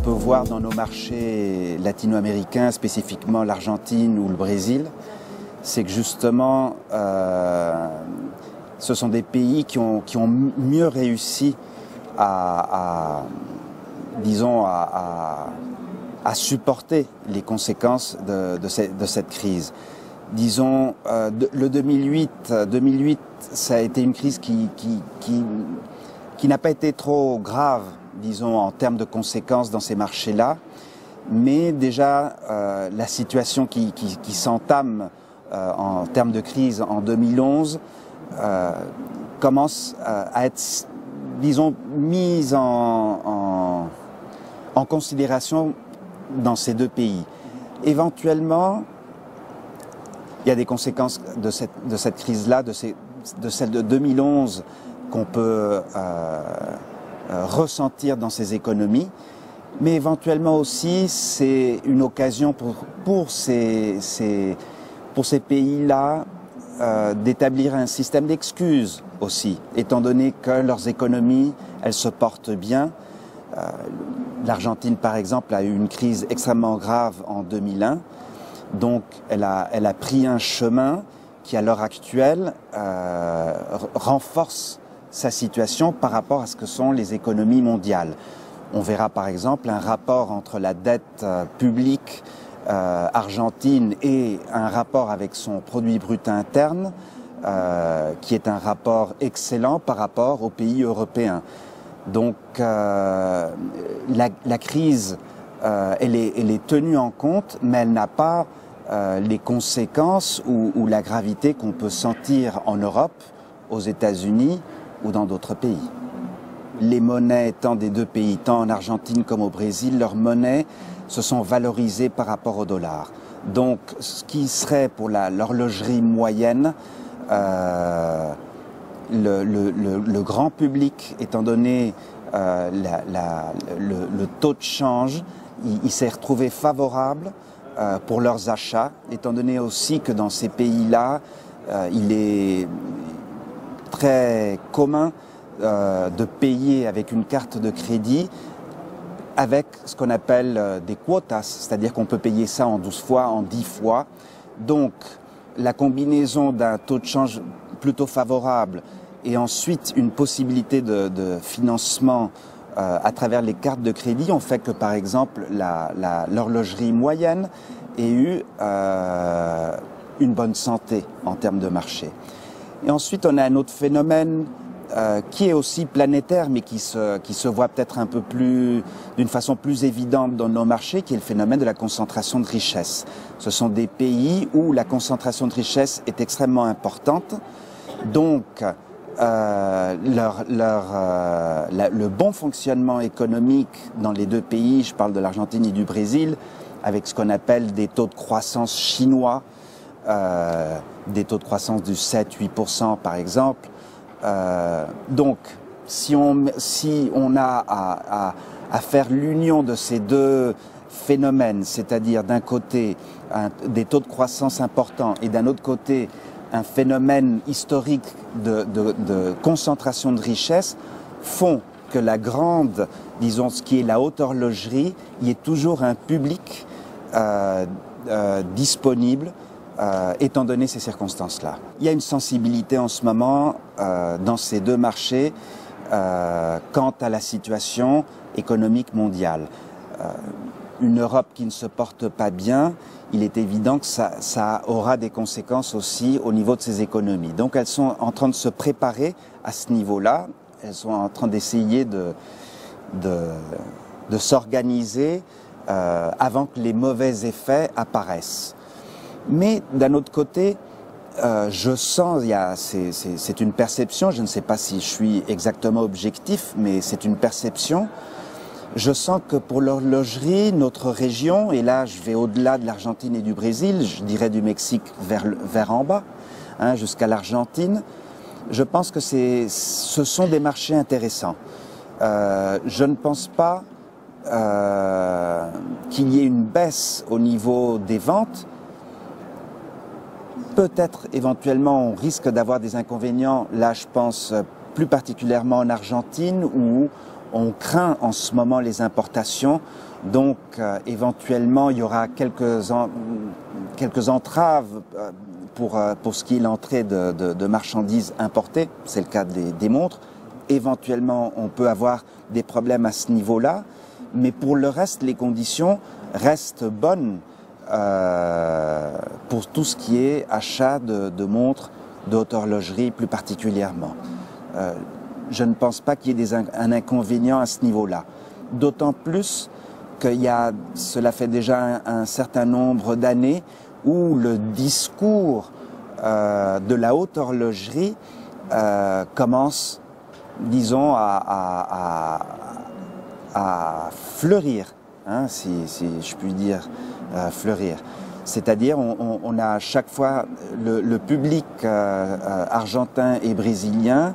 peut voir dans nos marchés latino-américains, spécifiquement l'Argentine ou le Brésil, c'est que justement, ce sont des pays qui ont mieux réussi disons, à supporter les conséquences de cette crise. Disons, le 2008, ça a été une crise qui n'a pas été trop grave, disons, en termes de conséquences dans ces marchés-là, mais déjà la situation qui s'entame en termes de crise en 2011 commence à être, disons, mise en considération dans ces deux pays. Éventuellement, il y a des conséquences de cette crise-là, de celle de 2011 qu'on peut ressentir dans ces économies, mais éventuellement aussi c'est une occasion pour ces pays-là d'établir un système d'excuses aussi, étant donné que leurs économies, elles se portent bien. L'Argentine, par exemple, a eu une crise extrêmement grave en 2001. Donc, elle a pris un chemin qui, à l'heure actuelle, renforce sa situation par rapport à ce que sont les économies mondiales. On verra, par exemple, un rapport entre la dette publique argentine et un rapport avec son produit brut interne, qui est un rapport excellent par rapport aux pays européens. Donc, la crise, elle est tenue en compte, mais elle n'a pas les conséquences ou la gravité qu'on peut sentir en Europe, aux États-Unis ou dans d'autres pays. Les monnaies étant des deux pays, tant en Argentine comme au Brésil, leurs monnaies se sont valorisées par rapport au dollar. Donc, ce qui serait pour l'horlogerie moyenne, le grand public, étant donné le taux de change, il s'est retrouvé favorable pour leurs achats, étant donné aussi que dans ces pays-là, il est très commun de payer avec une carte de crédit avec ce qu'on appelle des quotas, c'est-à-dire qu'on peut payer ça en 12 fois, en 10 fois. Donc, la combinaison d'un taux de change plutôt favorable et ensuite une possibilité de financement à travers les cartes de crédit ont fait que, par exemple, l'horlogerie moyenne ait eu une bonne santé en termes de marché. Et ensuite, on a un autre phénomène qui est aussi planétaire, mais qui se voit peut-être un peu plus, d'une façon plus évidente dans nos marchés, qui est le phénomène de la concentration de richesse. Ce sont des pays où la concentration de richesse est extrêmement importante. Donc, le bon fonctionnement économique dans les deux pays, je parle de l'Argentine et du Brésil, avec ce qu'on appelle des taux de croissance chinois, des taux de croissance du 7-8% par exemple. Donc, si on a à faire l'union de ces deux phénomènes, c'est-à-dire d'un côté des taux de croissance importants et d'un autre côté un phénomène historique de concentration de richesse, font que la grande, disons ce qui est la haute horlogerie, il y ait toujours un public disponible étant donné ces circonstances-là. Il y a une sensibilité en ce moment dans ces deux marchés quant à la situation économique mondiale. Une Europe qui ne se porte pas bien, il est évident que ça aura des conséquences aussi au niveau de ses économies. Donc elles sont en train de se préparer à ce niveau-là, elles sont en train d'essayer de s'organiser avant que les mauvais effets apparaissent. Mais d'un autre côté, je sens, c'est une perception, je ne sais pas si je suis exactement objectif, mais c'est une perception. Je sens que pour l'horlogerie, notre région, et là je vais au-delà de l'Argentine et du Brésil, je dirais du Mexique vers en bas, hein, jusqu'à l'Argentine, je pense que ce sont des marchés intéressants. Je ne pense pas qu'il y ait une baisse au niveau des ventes. Peut-être éventuellement on risque d'avoir des inconvénients, là je pense plus particulièrement en Argentine où On craint en ce moment les importations, donc éventuellement il y aura quelques entraves pour ce qui est l'entrée de marchandises importées, c'est le cas des montres. Éventuellement on peut avoir des problèmes à ce niveau-là, mais pour le reste les conditions restent bonnes pour tout ce qui est achat de montres, de haute horlogerie plus particulièrement. Je ne pense pas qu'il y ait un inconvénient à ce niveau-là. D'autant plus cela fait déjà un certain nombre d'années où le discours de la haute horlogerie commence, disons, à fleurir, hein, si je puis dire fleurir. C'est-à-dire, on a à chaque fois le public argentin et brésilien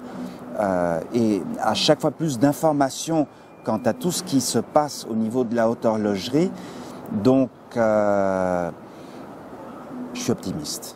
et à chaque fois plus d'informations quant à tout ce qui se passe au niveau de la haute horlogerie. Donc, je suis optimiste.